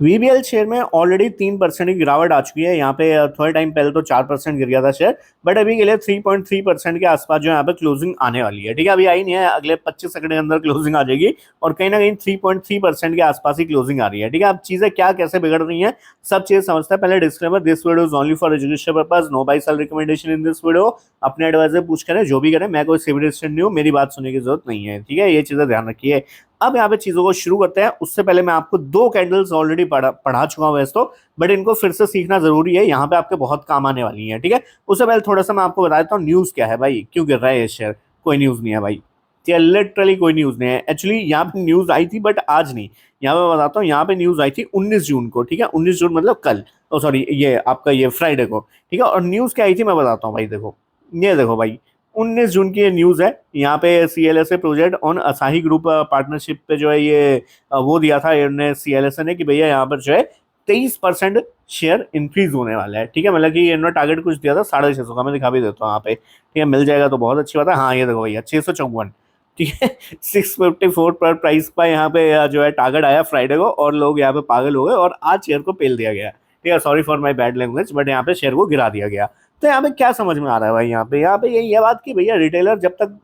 VBL share में already 3% की गिरावट आ चुकी है। यहाँ पे थोड़े टाइम पहले तो 4% गिर गया था शेयर, बट अभी के लिए 3.3% के आसपास जो है यहाँ पे क्लोजिंग आने वाली है। ठीक है, अभी आई नहीं है, अगले 25 सेकंड के अंदर क्लोजिंग आ जाएगी और कहीं ना कहीं 3.3% के आसपास ही क्लोजिंग आ रही है। ठीक है, अब चीजें क्या कैसे बिगड़ रही हैं सब चीजें समझते हैं। पहले disclaimer, this video is only for education purpose, no buy sell recommendation in this video. अपने एडवाइजर पूछ करें, जो भी करें, मैं कोई सिविलियन नहीं हूँ, मेरी बात सुनने की जरूरत नहीं है। ठीक है, ये चीजें ध्यान रखिए। अब यहाँ पे चीजों को शुरू करते हैं, उससे पहले मैं आपको दो कैंडल्स ऑलरेडी पढ़ा चुका हूँ वैसे तो, बट इनको फिर से सीखना जरूरी है, यहाँ पे आपके बहुत काम आने वाली है। ठीक है, उससे पहले थोड़ा सा मैं आपको बता देता हूँ न्यूज क्या है भाई, क्यों गिर रहा है ये शेयर। कोई न्यूज नहीं है भाई, ये लिटरली कोई न्यूज नहीं है। एक्चुअली यहाँ पे न्यूज आई थी बट आज नहीं, यहाँ पे बताता हूँ। यहाँ पे न्यूज आई थी 19 जून को। ठीक है, 19 जून मतलब कल, ओ सॉरी, ये आपका ये फ्राइडे को। ठीक है, और न्यूज क्या आई थी मैं बताता हूँ भाई। देखो, ये देखो भाई, 19 जून की ये न्यूज है। यहाँ पे सीएलएसए प्रोजेक्ट ऑन असाही ग्रुप पार्टनरशिप पे जो है ये वो दिया था इन्होंने, सीएलएसए ने, कि भैया यहाँ पर जो है 23% शेयर इंक्रीज होने वाला है। ठीक है, मतलब कि इन्होंने टारगेट कुछ दिया था 650 का, मैं दिखा भी देता हूँ यहाँ पे। ठीक है, मिल जाएगा तो बहुत अच्छी बात है। हाँ, ये देखो भैया 654। ठीक है, 654 पर प्राइस का यहाँ पे जो है टारगेट आया फ्राइडे को, और लोग यहाँ पे पागल हो गए और आज शेयर को पेल दिया गया। ठीक है, sorry for my bad language, but यहाँ पे शेयर को गिरा दिया गया। तो यहाँ पे क्या समझ में आ रहा है भाई, यहाँ पे ये बात कि भैया रिटेलर जब तक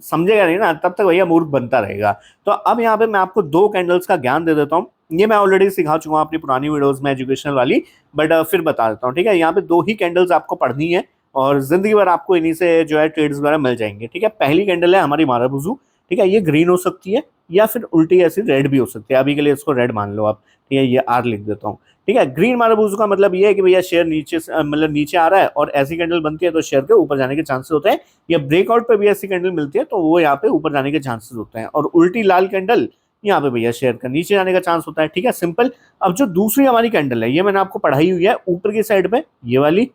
समझेगा नहीं ना, तब तक भैया मूर्ख बनता रहेगा। तो अब यहाँ पे मैं आपको दो कैंडल्स का ज्ञान दे देता हूँ। ये मैं ऑलरेडी सिखा चुका हूँ अपनी पुरानी वीडियोस में एजुकेशनल वाली, बट फिर बता देता हूँ। ठीक है, यहाँ पे दो ही कैंडल्स आपको पढ़नी है और जिंदगी भर आपको इन्हीं से जो है ट्रेड्स वगैरह मिल जाएंगे। ठीक है, पहली कैंडल है हमारी मारुबुजू। ठीक है, ये ग्रीन हो सकती है या फिर उल्टी ऐसी रेड भी हो सकती है, अभी के लिए इसको रेड मान लो आप। ठीक है, ये आर लिख देता हूँ। ठीक है, ग्रीन मारुबुजू का मतलब ये है कि भैया शेयर नीचे मतलब नीचे आ रहा है और ऐसी कैंडल बनती है तो शेयर के ऊपर जाने के चांसेस होते हैं, या ब्रेकआउट पे भी ऐसी कैंडल मिलती है तो वो यहाँ पे ऊपर जाने के चांसेस होते हैं, और उल्टी लाल कैंडल यहाँ पे भैया शेयर का नीचे जाने का चांस होता है। ठीक है, सिंपल। अब जो दूसरी हमारी कैंडल है ये मैंने आपको पढ़ाई हुई है, ऊपर की साइड पे ये वाली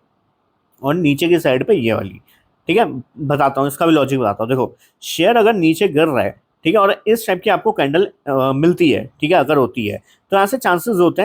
और नीचे की साइड पे ये वाली। ठीक है, बताता हूँ इसका भी लॉजिक बताता हूँ। देखो, शेयर अगर नीचे गिर रहा है, ठीक है, और इस टाइप की आपको कैंडल मिलती है, ठीक है, अगर होती है तो यहाँ से चांसेस होते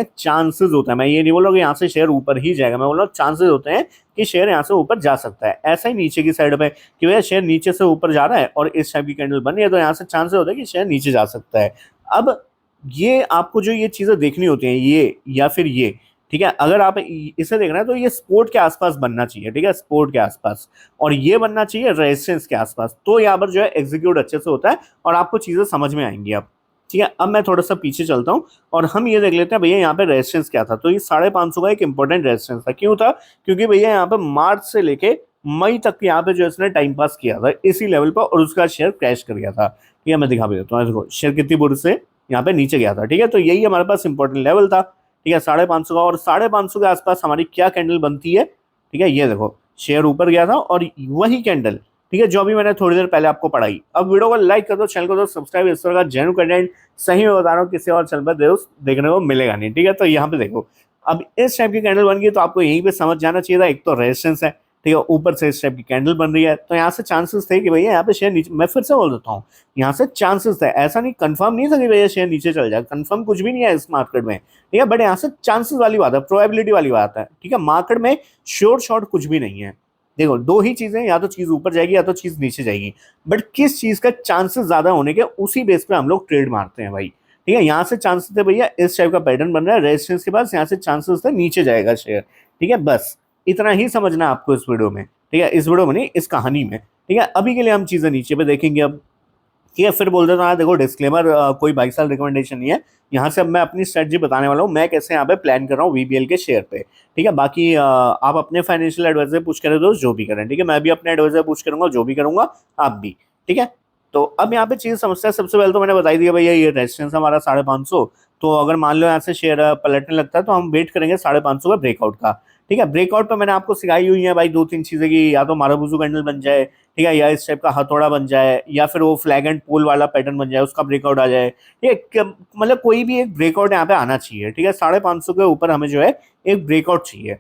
हैं, मैं ये नहीं बोल रहा कि यहाँ से शेयर ऊपर ही जाएगा, मैं बोल रहा हूँ चांसेस होते हैं कि शेयर यहाँ से ऊपर जा सकता है। ऐसा ही नीचे की साइड पे कि भैया शेयर नीचे से ऊपर जा रहा है और इस टाइप की कैंडल बन रही है, तो यहाँ से चांसेस होते हैं कि शेयर नीचे जा सकता है। अब ये आपको जो ये चीजें देखनी होती हैं, ये या फिर ये, ठीक है, अगर आप इसे देख रहे हैं तो ये सपोर्ट के आसपास बनना चाहिए। ठीक है, सपोर्ट के आसपास, और ये बनना चाहिए रेजिस्टेंस के आसपास, तो यहाँ पर जो है एग्जीक्यूट अच्छे से होता है और आपको चीजें समझ में आएंगी अब। ठीक है, अब मैं थोड़ा सा पीछे चलता हूँ और हम ये देख लेते हैं भैया यहाँ पे रेजिस्टेंस क्या था। तो ये 550 का एक इंपॉर्टेंट रेजिस्टेंस था। क्यों था? क्योंकि भैया यहाँ पे मार्च से लेके मई तक यहाँ पे जो इसने टाइम पास किया था इसी लेवल पर, और उसका शेयर क्रैश कर गया था। ठीक है, मैं दिखा भी देता हूँ। देखो शेयर कितनी बुरी से यहाँ पे नीचे गया था। ठीक है, तो यही हमारे पास इंपॉर्टेंट लेवल था। ठीक है, 550 का, और 550 के आसपास हमारी क्या कैंडल बनती है? ठीक है, ये देखो शेयर ऊपर गया था और वही कैंडल, ठीक है, जो अभी मैंने थोड़ी देर पहले आपको पढ़ाई। अब वीडियो को लाइक कर दो, चैनल को दो सब्सक्राइब, इस तरह का जेन्युइन कंटेंट सही में बता रहा हूँ किसी और चैनल पर देखने को मिलेगा नहीं। ठीक है, तो यहाँ पे देखो, अब इस टाइप की कैंडल बन गई तो आपको यहीं पे समझ जाना चाहिए था, एक तो रेजिस्टेंस है, ठीक है, ऊपर से इस टाइप की कैंडल बन रही है, तो यहाँ से चांसेस थे कि भैया यहाँ पे शेयर नीचे, मैं फिर से बोल देता हूँ, यहाँ से चांसेस थे, ऐसा नहीं कंफर्म नहीं था कि भैया शेयर नीचे चल जाए, कंफर्म कुछ भी नहीं है इस मार्केट में। ठीक है, बट यहाँ से चांसेस वाली बात है, प्रोबेबिलिटी वाली बात है। ठीक है, मार्केट में श्योर शॉर्ट कुछ भी नहीं है। देखो दो ही चीजें, या तो चीज ऊपर जाएगी या तो चीज नीचे जाएगी, बट किस चीज का चांसेस ज्यादा होने के उसी बेस पे हम लोग ट्रेड मारते हैं भाई। ठीक है, यहाँ से चांसेस थे भैया इस टाइप का पैटर्न बन रहा है रेजिस्टेंस के पास, यहाँ से चांसेस थे नीचे जाएगा शेयर। ठीक है, बस इतना ही समझना है आपको इस वीडियो में। ठीक है, इस वीडियो में नहीं, इस कहानी में। ठीक है, अभी के लिए हम चीजें नीचे पे देखेंगे अब। ठीक है, फिर बोल देता हूँ, देखो डिस्क्लेमर, कोई 22 साल रिकमेंडेशन नहीं है। यहाँ से अब मैं अपनी स्ट्रेटजी बताने वाला हूँ, मैं कैसे यहाँ पे प्लान कर रहा हूँ वीबीएल के शेयर पे। ठीक है, बाकी आप अपने फाइनेंशियल एडवाइजर पूछ करें दोस्त, जो भी करें। ठीक है, मैं भी अपने एडवाइजर पूछ करूंगा, जो भी करूंगा आप भी। ठीक है, तो अब यहाँ पे चीज समझता है। सबसे पहले तो मैंने बताई दिया भैया, ये रेजिस्टेंस हमारा 550, तो अगर मान लो यहाँ से शेयर पलटने लगता है तो हम वेट करेंगे 550 का ब्रेकआउट का। ठीक है, ब्रेकआउट पे मैंने आपको सिखाई हुई है भाई दो तीन चीजें, की या तो मारुबुजू कैंडल बन जाए, ठीक है, या इस टाइप का हथौड़ा बन जाए, या फिर वो फ्लैग एंड पोल वाला पैटर्न बन जाए, उसका ब्रेकआउट आ जाए। ठीक है, मतलब कोई भी एक ब्रेकआउट यहाँ पे आना चाहिए। ठीक है, 550 के ऊपर हमें जो है एक ब्रेकआउट चाहिए।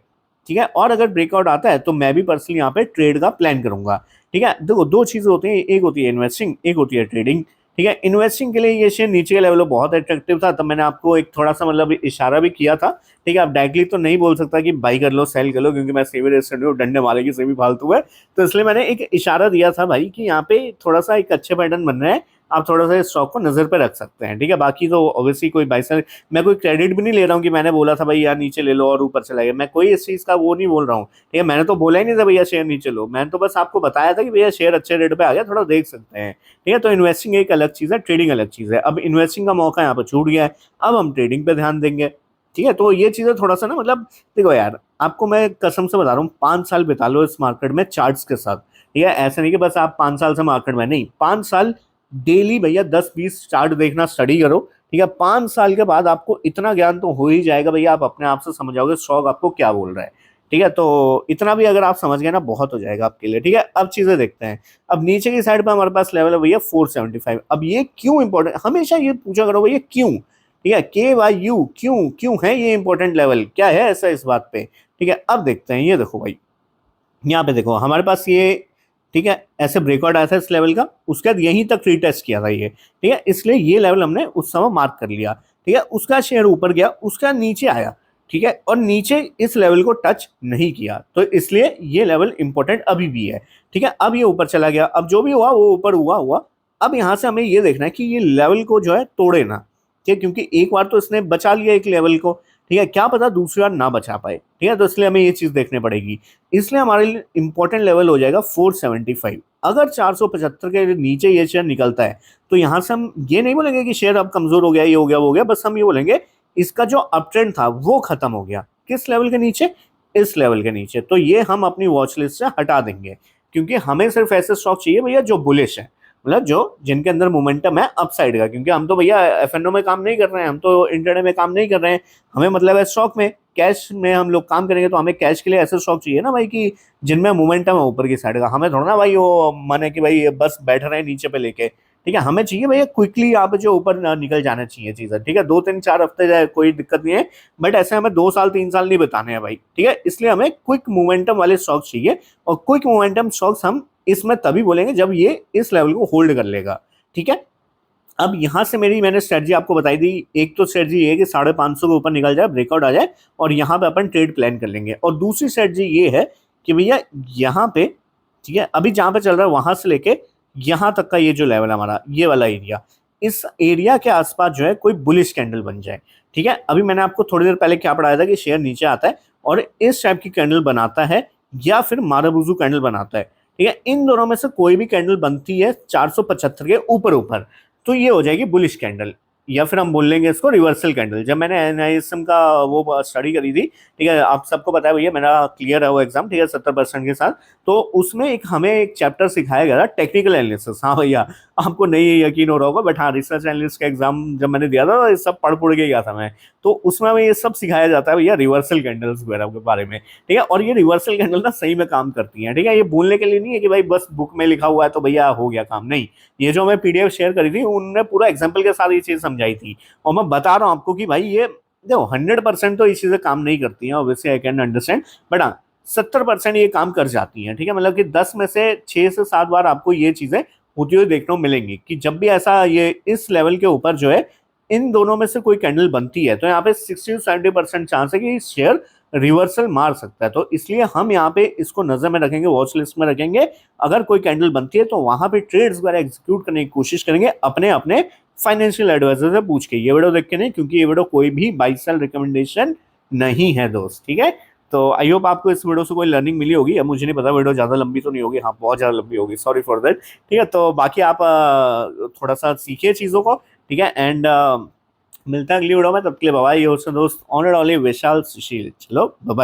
ठीक है, और अगर ब्रेकआउट आता है तो मैं भी पर्सनली यहाँ पे ट्रेड का प्लान करूंगा। ठीक है, देखो दो चीजें होती हैं, एक होती है इन्वेस्टिंग, एक होती है ट्रेडिंग। ठीक है, इन्वेस्टिंग के लिए ये शेयर नीचे के लेवल पे बहुत अट्रैक्टिव था, तब मैंने आपको एक थोड़ा सा मतलब इशारा भी किया था। ठीक है, अब डायरेक्टली तो नहीं बोल सकता कि बाई कर लो सेल कर लो, क्योंकि मैं सेवी रेस्टोरेंट हूँ, डंडे मारेगी सेवी फालतू है, तो इसलिए मैंने एक इशारा दिया था भाई कि यहाँ पे थोड़ा सा एक अच्छे पैटर्न बन रहे हैं, आप थोड़ा सा इस स्टॉक को नजर पे रख सकते हैं, ठीक है। बाकी तो ऑब्वियसली कोई बाई सेल, मैं कोई क्रेडिट भी नहीं ले रहा हूँ कि मैंने बोला था भाई यार नीचे ले लो और ऊपर चला गया, मैं कोई इस चीज का वो नहीं बोल रहा हूँ, ठीक है। मैंने तो बोला ही नहीं था भैया शेयर नीचे लो, मैंने तो बस आपको बताया था कि भैया शेयर अच्छे रेट पे आ गया, थोड़ा देख सकते हैं, ठीक है। तो इन्वेस्टिंग एक अलग चीज है, ट्रेडिंग अलग चीज है। अब इन्वेस्टिंग का मौका यहाँ पर छूट गया है, अब हम ट्रेडिंग पे ध्यान देंगे, ठीक है। तो ये चीजें थोड़ा सा ना, मतलब देखो यार, आपको मैं कसम से बता रहा हूँ, 5 साल बिता लो इस मार्केट में चार्ट्स के साथ, ठीक है। ऐसा नहीं कि बस आप 5 साल से मार्केट में, नहीं, 5 साल डेली भैया 10-20 चार्ट देखना स्टडी करो, ठीक है। 5 साल के बाद आपको इतना ज्ञान तो हो ही जाएगा भैया, आप अपने आप से समझ जाओगे स्टॉक आपको क्या बोल रहा है, ठीक है। तो इतना भी अगर आप समझ गए ना, बहुत हो जाएगा आपके लिए, ठीक है। अब चीजें देखते हैं। अब नीचे की साइड पे हमारे पास लेवल है भैया 475। अब ये क्यों इंपॉर्टेंट, हमेशा ये पूछा करो भैया क्यों, ठीक है, KYU, क्यों क्यों है ये इंपॉर्टेंट लेवल, क्या है ऐसा इस बात पे, ठीक है। अब देखते हैं, ये देखो भाई, यहाँ पे देखो हमारे पास ये, ठीक है, ऐसे ब्रेकआउट आया था इस लेवल का, उसके बाद यहीं तक रीटेस्ट किया था ये, ठीक है। इसलिए ये लेवल हमने उस समय मार्क कर लिया, ठीक है। उसका शेयर ऊपर गया, उसका नीचे आया, ठीक है, और नीचे इस लेवल को टच नहीं किया, तो इसलिए ये लेवल इंपॉर्टेंट अभी भी है, ठीक है। अब ये ऊपर चला गया, अब जो भी हुआ वो ऊपर हुआ। अब यहाँ से हमें ये देखना है कि ये लेवल को जो है तोड़े ना, ठीक है, क्योंकि एक बार तो इसने बचा लिया एक लेवल को, ठीक है, क्या पता दूसरी बार ना बचा पाए, ठीक है। तो इसलिए हमें ये चीज देखने पड़ेगी, इसलिए हमारे लिए इंपॉर्टेंट लेवल हो जाएगा 475। अगर 475 के नीचे ये शेयर निकलता है, तो यहां से हम ये नहीं बोलेंगे कि शेयर अब कमजोर हो गया, ये हो गया वो हो गया, बस हम ये बोलेंगे इसका जो अप ट्रेंड था वो खत्म हो गया। किस लेवल के नीचे, इस लेवल के नीचे। तो ये हम अपनी वॉच लिस्ट से हटा देंगे, क्योंकि हमें सिर्फ ऐसे स्टॉक चाहिए भैया जो बुलिश है, मतलब जो जिनके अंदर मोमेंटम है अपसाइड का, क्योंकि हम तो भैया एफएनओ में काम नहीं कर रहे हैं, हम तो इंटरडे में काम नहीं कर रहे हैं, हमें मतलब है स्टॉक में, कैश में हम लोग काम करेंगे, तो हमें कैश के लिए ऐसे स्टॉक चाहिए ना भाई कि जिनमें मोमेंटम है ऊपर की साइड का। हमें थोड़ा ना भाई वो मन है कि भाई बस बैठ रहे हैं नीचे पे लेके, ठीक है। हमें चाहिए भैया क्विकली यहाँ पे जो ऊपर निकल जाना चाहिए चीजें, ठीक है। 2-3-4 हफ्ते जाए कोई दिक्कत नहीं है, बट ऐसे हमें 2 साल 3 साल नहीं बताने हैं भाई, ठीक है। इसलिए हमें क्विक मोमेंटम वाले स्टॉक चाहिए, और क्विक मोमेंटम स्टॉक्स हम इसमें तभी बोलेंगे जब ये इस लेवल को होल्ड कर लेगा, ठीक है। अब यहां से मैंने स्ट्रेटजी आपको बताई दी, एक तो स्ट्रेटजी ये है कि 550 के ऊपर निकल जाए, ब्रेकआउट आ जाए, और यहाँ पे अपन ट्रेड प्लान कर लेंगे। और दूसरी स्ट्रेटजी ये है कि भैया यहाँ पे, ठीक है, अभी जहां पे चल रहा है वहां से लेके यहाँ तक का ये जो लेवल है हमारा, ये वाला एरिया, इस एरिया के आसपास जो है कोई बुलिश कैंडल बन जाए, ठीक है। अभी मैंने आपको थोड़ी देर पहले क्या पढ़ाया था कि शेयर नीचे आता है और इस टाइप की कैंडल बनाता है, या फिर मारुबुजु कैंडल बनाता है, ठीक है। इन दोनों में से कोई भी कैंडल बनती है 475 के ऊपर ऊपर, तो ये हो जाएगी बुलिश कैंडल, या फिर हम बोल लेंगे इसको रिवर्सल कैंडल। जब मैंने एनआईएसएम का वो स्टडी करी थी, ठीक है, आप सबको पता है भैया मेरा क्लियर है वो एग्जाम, ठीक है, 70% के साथ, तो उसमें हमें एक चैप्टर सिखाया गया था टेक्निकल एनालिसिस। हाँ भैया, आपको नहीं यकीन हो रहा होगा, बट हाँ, रिसर्च एनालिस्ट का एग्जाम जब मैंने दिया था, ये सब पढ़ के गया था मैं, तो उसमें हमें ये सब सिखाया जाता है भैया रिवर्सल कैंडल्स वगैरह के बारे में, ठीक है। और ये रिवर्सल कैंडल ना सही में काम करती है, ठीक है। ये बोलने के लिए नहीं है कि भाई बस बुक में लिखा हुआ है तो भैया हो गया काम, नहीं। ये जो मैं पीडीएफ शेयर करी थी, उनने पूरा एग्जाम्पल के साथ ये चीज समझाई थी, और मैं बता रहा हूँ आपको कि भाई ये देखो 100% तो ये चीजें काम नहीं करती हैं, obviously I can understand, but हाँ 70% ये काम कर जाती हैं, ठीक है। मतलब कि 10 में से 6 से 7 बार आपको ये चीजें होती हुई देखने को मिलेंगी कि जब भी ऐसा ये इस लेवल के ऊपर जो है इन दोनों में से कोई कैंडल बनती है, तो यहाँ पे 60-70% चांस है कि शेयर रिवर्सल मार सकता है। तो इसलिए हम यहाँ पे इसको नजर में रखेंगे, वॉच लिस्ट में रखेंगे। अगर कोई कैंडल बनती है तो वहां पे ट्रेड्स वगैरह एग्जीक्यूट करने की कोशिश करेंगे अपने अपने फाइनेंशियल एडवाइजर से पूछ के। ये वीडियो देख के नहीं, क्योंकि ये वीडियो कोई भी बाई सेल रिकमेंडेशन नहीं है दोस्त, ठीक है। तो आई होप आपको इस वीडियो से कोई लर्निंग मिली होगी। अब मुझे नहीं पता वीडियो ज़्यादा लंबी तो नहीं होगी, हाँ बहुत ज़्यादा लंबी होगी, सॉरी फॉर दैट, ठीक है। तो बाकी आप थोड़ा सा सीखिए चीज़ों को, ठीक है। एंड मिलता है अगली वीडियो में, तब के लिए बाय। ये दोस्त ऑनर ओनली विशाल सुशील, चलो बाय।